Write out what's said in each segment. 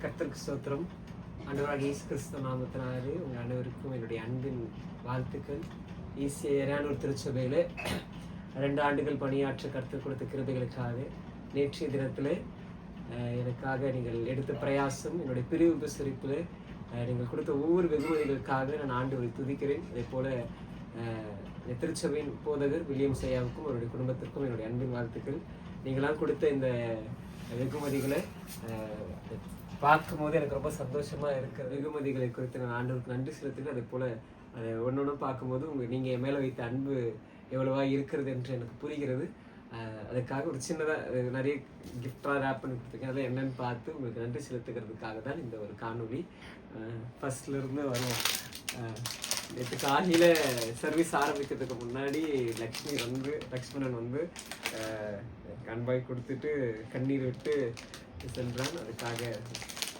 கர்த்தருக்கு ஸ்தோத்திரம். ஆண்டவராகிய இயேசு கிறிஸ்து நாமத்தினாலே உங்கள் அனைவருக்கும் என்னுடைய அன்பின் வாழ்த்துக்கள். ஈசிய திருச்சபையில் 2 ஆண்டுகள் பணியாற்ற கர்த்தர் கொடுத்த கிருபைகளுக்காக நேற்றைய தினத்தில் எனக்காக நீங்கள் எடுத்த பிரயாசம், என்னுடைய பிரிவு உபசரிப்பில் நீங்கள் கொடுத்த ஒவ்வொரு வெகுமதிகளுக்காக நான் ஆண்டவரை துதிக்கிறேன். அதே போல் திருச்சபையின் போதகர் வில்லியம் சையாவுக்கும் அவருடைய குடும்பத்திற்கும் என்னுடைய அன்பின் வாழ்த்துக்கள். நீங்களாம் கொடுத்த இந்த வெகுமதிகளை பார்க்கும் போது எனக்கு ரொம்ப சந்தோஷமாக இருக்கிற வெகுமதிகளை குறித்து நான் ஆண்டவருக்கு நன்றி செலுத்துகிறேன். அதே போல் அதை ஒன்று பார்க்கும்போது நீங்கள் என் மேலே வைத்த அன்பு எவ்வளவா இருக்கிறது என்று எனக்கு புரிகிறது. அதுக்காக ஒரு சின்னதாக நிறைய கிஃப்டாக ரேப் பண்ணி கொடுத்துருக்கேன். அதை என்னென்னு பார்த்து உங்களுக்கு நன்றி செலுத்துக்கிறதுக்காக தான் இந்த ஒரு காணொலி. ஃபர்ஸ்ட்லேருந்து வரும். நேற்று காலையில் சர்வீஸ் ஆரம்பிக்கிறதுக்கு முன்னாடி லக்ஷ்மணன் வந்து கண்பாய் கொடுத்துட்டு கண்ணீர் விட்டு சென்றான். அதுக்காக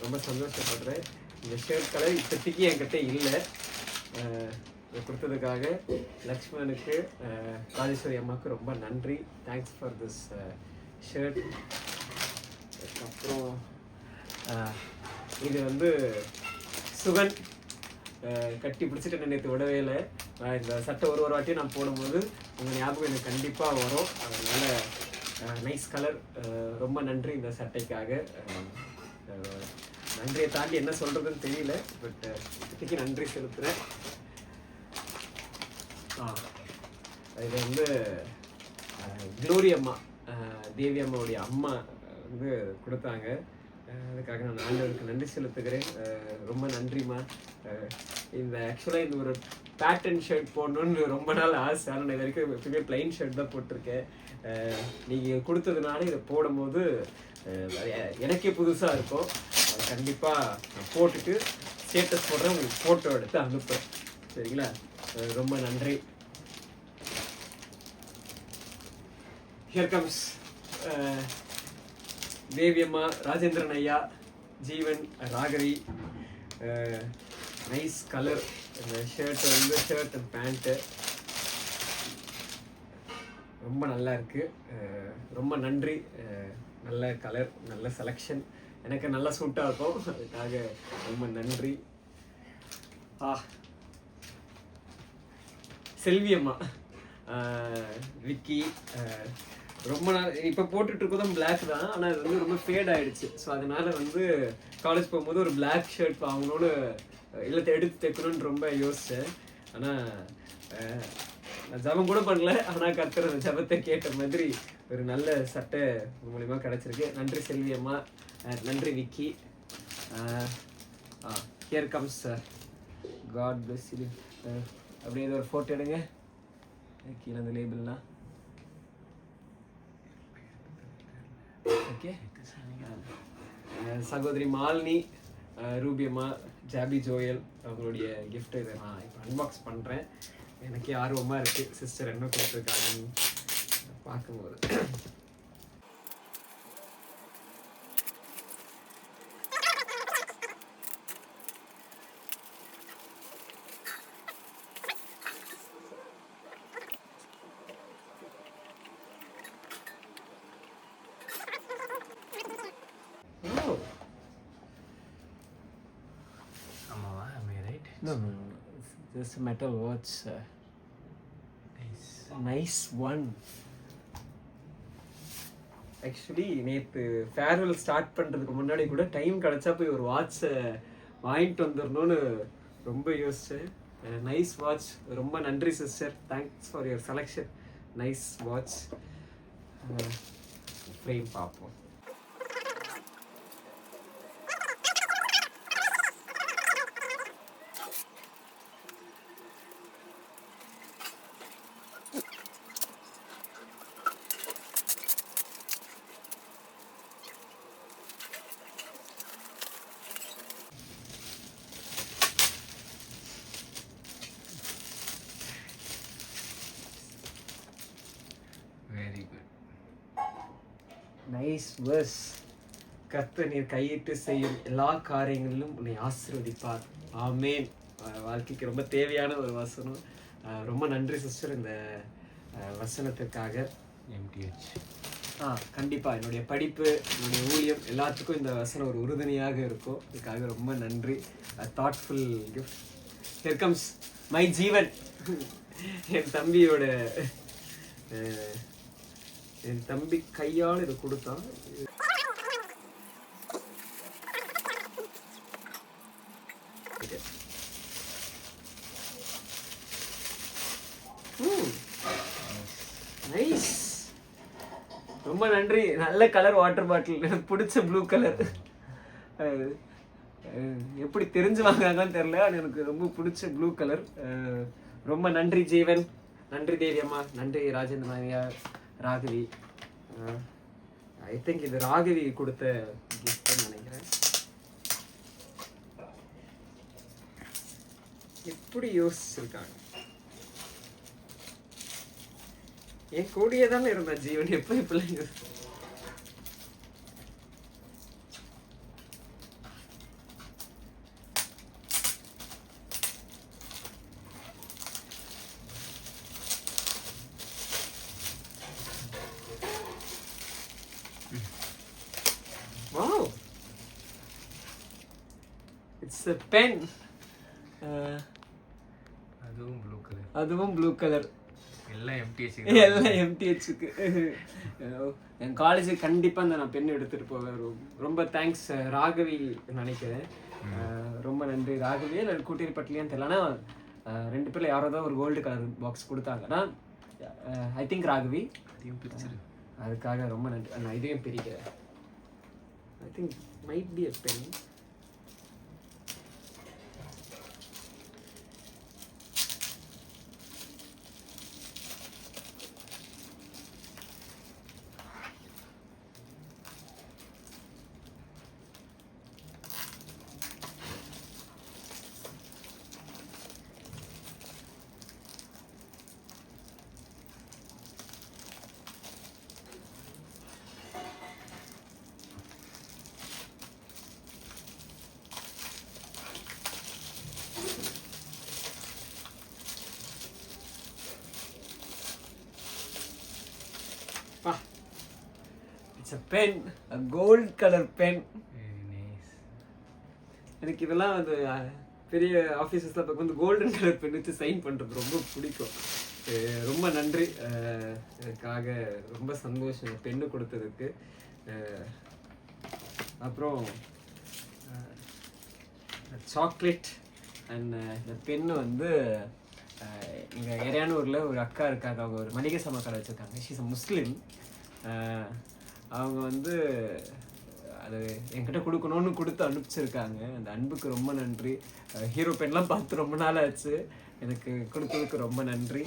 ரொம்ப சந்தோஷப்படுறேன். இந்த ஷர்ட் கலர் இப்போதைக்கு என்கிட்ட இல்லை. கொடுத்ததுக்காக லக்ஷ்மணனுக்கு, ராஜேஸ்வரி அம்மாவுக்கு ரொம்ப நன்றி. Thanks for this shirt. அதுக்கப்புறம் இது வந்து சுகன் கட்டி பிடிச்சிட்டு நேற்று விடவே இல்லை. இந்த சட்டை ஒரு வாட்டியும் நான் போடும்போது உங்கள் ஞாபகம் எனக்கு கண்டிப்பாக வரும். அதனால் நைஸ் கலர். ரொம்ப நன்றி இந்த சட்டைக்காக. நன்றியை தாண்டி என்ன சொல்கிறதுன்னு தெரியல, பட் இப்போதைக்கு நன்றி செலுத்துகிறேன். இது வந்து க்ளோரி அம்மா, தேவி அம்மாவுடைய அம்மா வந்து கொடுத்தாங்க. அதுக்காக நான் ஆண்டவருக்கு நன்றி செலுத்துகிறேன். ரொம்ப நன்றிம்மா. இந்த ஆக்சுவலாக இந்த ஒரு பேட்டர்ன் ஷர்ட் போடணுன்னு ரொம்ப நாள் ஆசை. ஆனால் நான் இது வரைக்கும் எப்பவுமே பிளைன் ஷர்ட் தான் போட்டிருக்கேன். நீங்கள் கொடுத்ததுனால இதை போடும்போது எனக்கே புதுசாக இருக்கும். அது கண்டிப்பாக நான் போட்டுட்டு ஸ்டேட்டஸ் போடுறேன், உங்களுக்கு ஃபோட்டோ எடுத்து அனுப்புகிறேன். சரிங்களா? ரொம்ப நன்றி. ஹியர் கம்ஸ் தேவி அம்மா, ராஜேந்திரன் ஐயா, ஜீவன், ராகவி. Nice colour. இந்த ஷர்ட் வந்து ஷர்ட் அண்ட் பேண்ட்டு ரொம்ப நல்லா இருக்குது. ரொம்ப நன்றி. நல்ல கலர், நல்ல செலெக்ஷன், எனக்கு நல்லா சூட்டாக இருக்கும். அதுக்காக ரொம்ப நன்றி. செல்வி அம்மா, விக்கி, ரொம்ப நாள் இப்போ போட்டுட்ருக்கோம் பிளாக் தான். ஆனால் அது வந்து ரொம்ப ஃபேட் ஆகிடுச்சு. ஸோ அதனால் வந்து காலேஜ் போகும்போது ஒரு பிளாக் ஷர்ட் வாங்கணும்னு இல்லை எடுத்து தைக்கணும்னு ரொம்ப யோசித்தேன். ஆனால் நான் ஜபம் கூட பண்ணல. ஆனால் கர்த்தர் அந்த ஜபத்தை கேட்ட மாதிரி ஒரு நல்ல சட்டை மூலிமா கிடச்சிருக்கு. நன்றி செல்வி அம்மா, நன்றி Vicky. Here comes God bless you. அப்படியே ஒரு ஃபோட்டோ எடுங்க. கீழே அந்த லேபிள்லாம் ஓகே. சகோதரி மாலினி, ரூபி அம்மா, ஜாபி ஜோயல் அவங்களுடைய கிஃப்ட் இதை நான் இப்போ அன்பாக்ஸ் பண்ணுறேன். எனக்கே ஆர்வமாக இருக்குது சிஸ்டர் என்ன கொடுத்துருக்காங்கன்னு பார்க்கும்போது. No, it's just a metal watch. Nice one. Actually நேற்று ஃபேர்வெல் ஸ்டார்ட் பண்ணுறதுக்கு முன்னாடி கூட டைம் கிடச்சா போய் ஒரு வாட்சை வாங்கிட்டு வந்துடணும்னு ரொம்ப யோசித்தேன். Nice watch. ரொம்ப நன்றி sister. Thanks for your selection. Nice watch. Frame பார்ப்போம். Nice verse. கர்த்தர் நீர் கையிட்டு செய்யும் எல்லா காரியங்களிலும் உன்னை ஆசீர்வதிப்பார். ஆமேன். வாழ்க்கைக்கு ரொம்ப தேவையான ஒரு வசனம். ரொம்ப நன்றி சிஸ்டர் இந்த வசனத்திற்காக. MTH கண்டிப்பாக என்னுடைய படிப்பு, என்னுடைய ஊழியம் எல்லாத்துக்கும் இந்த வசனம் ஒரு உறுதுணையாக இருக்கும். இதுக்காக ரொம்ப நன்றி. Thoughtful gift. Here comes my Jeevan. என் தம்பியோட என் தம்பி கையால் இதை கொடுத்தான். நைஸ், ரொம்ப நன்றி. நல்ல கலர் வாட்டர் பாட்டில், எனக்கு பிடிச்ச ப்ளூ கலர். எப்படி தெரிஞ்சு வாங்குறாங்கன்னு தெரியல, எனக்கு ரொம்ப பிடிச்ச ப்ளூ கலர். ரொம்ப நன்றி ஜீவன், நன்றி தேவி அம்மா, நன்றி ராஜேந்திர ஐயா, ராகவி. ஐ திங்க் இது ராகவி கொடுத்த கிஃப்ட்னு நினைக்கிறேன். எப்படி யோசிச்சிருக்காங்க. என் கூடியே தானே இருந்தா ஜீவன், எப்ப இப்பெல்லாம் யோசி. Wow, it's a pen. அதுவும் ப்ளூ கலர். எல்லாம் எம்டிஹெச்சுக்கு. என் காலேஜுக்கு கண்டிப்பாக நான் பென் எடுத்துகிட்டு போவேன். ரொம்ப தேங்க்ஸ் ராகவி நினைக்கிறேன். ரொம்ப நன்றி ராகவி. நான் கூட்டிட்டு பட்டலையான்னு தெரியல, ஆனால் 2 பேரில் யாரோ தான் ஒரு கோல்டு கலர் பாக்ஸ் கொடுத்தாங்க. ஆனால் ஐ திங்க் ராகவி. அதுக்காக ரொம்ப நன்றி. நான் இதையும் பிரிக்கிறேன். I think might be a pen. It's a pen, a gold color pen. Very nice. எனக்கு இதெல்லாம் வந்து பெரிய ஆஃபீஸஸில் இப்போ வந்து கோல்டன் கலர் பென் வச்சு சைன் பண்ணுறது ரொம்ப பிடிக்கும். ரொம்ப நன்றி. இதுக்காக ரொம்ப சந்தோஷம் பெண்ணு கொடுத்ததுக்கு. அப்புறம் சாக்லேட் அண்ட் இந்த பெண்ணு வந்து இங்கே எரியானூரில் ஒரு அக்கா இருக்காங்க. அவங்க ஒரு மளிகை சாமான் கடை வச்சுருக்காங்க. ஷீஸ் அ முஸ்லீம். அவங்க வந்து அது என்கிட்ட கொடுக்கணும்னு கொடுத்து அனுப்பிச்சிருக்காங்க. அந்த அன்புக்கு ரொம்ப நன்றி. ஹீரோ பென்லாம் பார்த்து ரொம்ப நாள் ஆச்சு. எனக்கு கொடுத்ததுக்கு ரொம்ப நன்றி.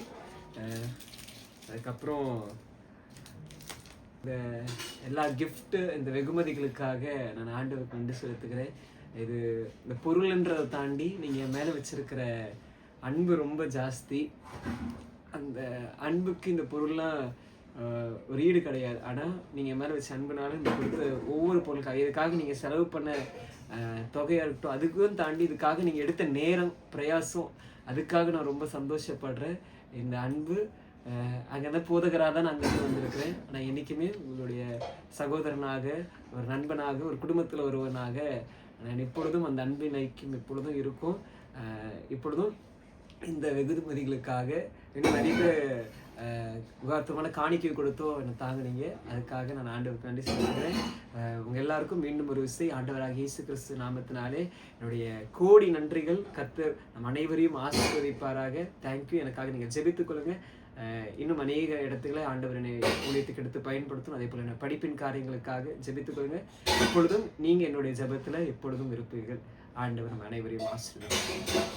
அதுக்கப்புறம் இந்த எல்லா கிஃப்ட்டு, இந்த வெகுமதிகளுக்காக நான் ஆண்டவருக்கு நன்றி செலுத்துக்கிறேன். இது இந்த பொருள்ன்றதை தாண்டி நீங்கள் மேலே வச்சிருக்கிற அன்பு ரொம்ப ஜாஸ்தி. அந்த அன்புக்கு இந்த பொருள்லாம் ஒரு ஈடு கிடையாது. ஆனால் நீங்கள் மேலே வச்ச அன்புனாலும் இந்த கொடுத்த ஒவ்வொரு பொருளுக்காக, இதுக்காக நீங்கள் செலவு பண்ண தொகையாக இருக்கட்டும், அதுக்கும் தாண்டி இதுக்காக நீங்கள் எடுத்த நேரம், பிரயாசம், அதுக்காக நான் ரொம்ப சந்தோஷப்படுறேன். இந்த அன்பு அங்கே போதகராக தான் நான் அங்கே வந்திருக்கிறேன். ஆனால் என்றைக்குமே உங்களுடைய சகோதரனாக, ஒரு நண்பனாக, ஒரு குடும்பத்தில் ஒருவனாக நான் எப்பொழுதும் அந்த அன்பின் ஐக்கியம் எப்பொழுதும் இருக்கும். இப்பொழுதும் இந்த வெகுமதிகளுக்காக இன்னும் நிறைய உகார்த்தமான காணிக்கை கொடுத்தோ என்னை தாங்கினீங்க. அதுக்காக நான் ஆண்டவருக்கு நன்றி சொல்லுகிறேன். உங்கள் எல்லாருக்கும் மீண்டும் ஒரு விசை ஆண்டவராக இயேசு கிறிஸ்து நாமத்தினாலே என்னுடைய கோடி நன்றிகள். கர்த்தர் நம் அனைவரையும் ஆசீர்வதிப்பாராக. தேங்க்யூ. எனக்காக நீங்கள் ஜெபித்துக் கொள்ளுங்கள். இன்னும் அநேக இடத்துல ஆண்டவர் என்னை ஊழியத்துக்கு எடுத்து பயன்படுத்தும். அதே போல் என்ன படிப்பின் காரியங்களுக்காக ஜெபித்துக் கொள்ளுங்கள். எப்பொழுதும் நீங்கள் என்னுடைய ஜெபத்தில் எப்பொழுதும் இருப்பீர்கள். ஆண்டவர் நம் அனைவரையும் ஆசீர்வதிப்பார்.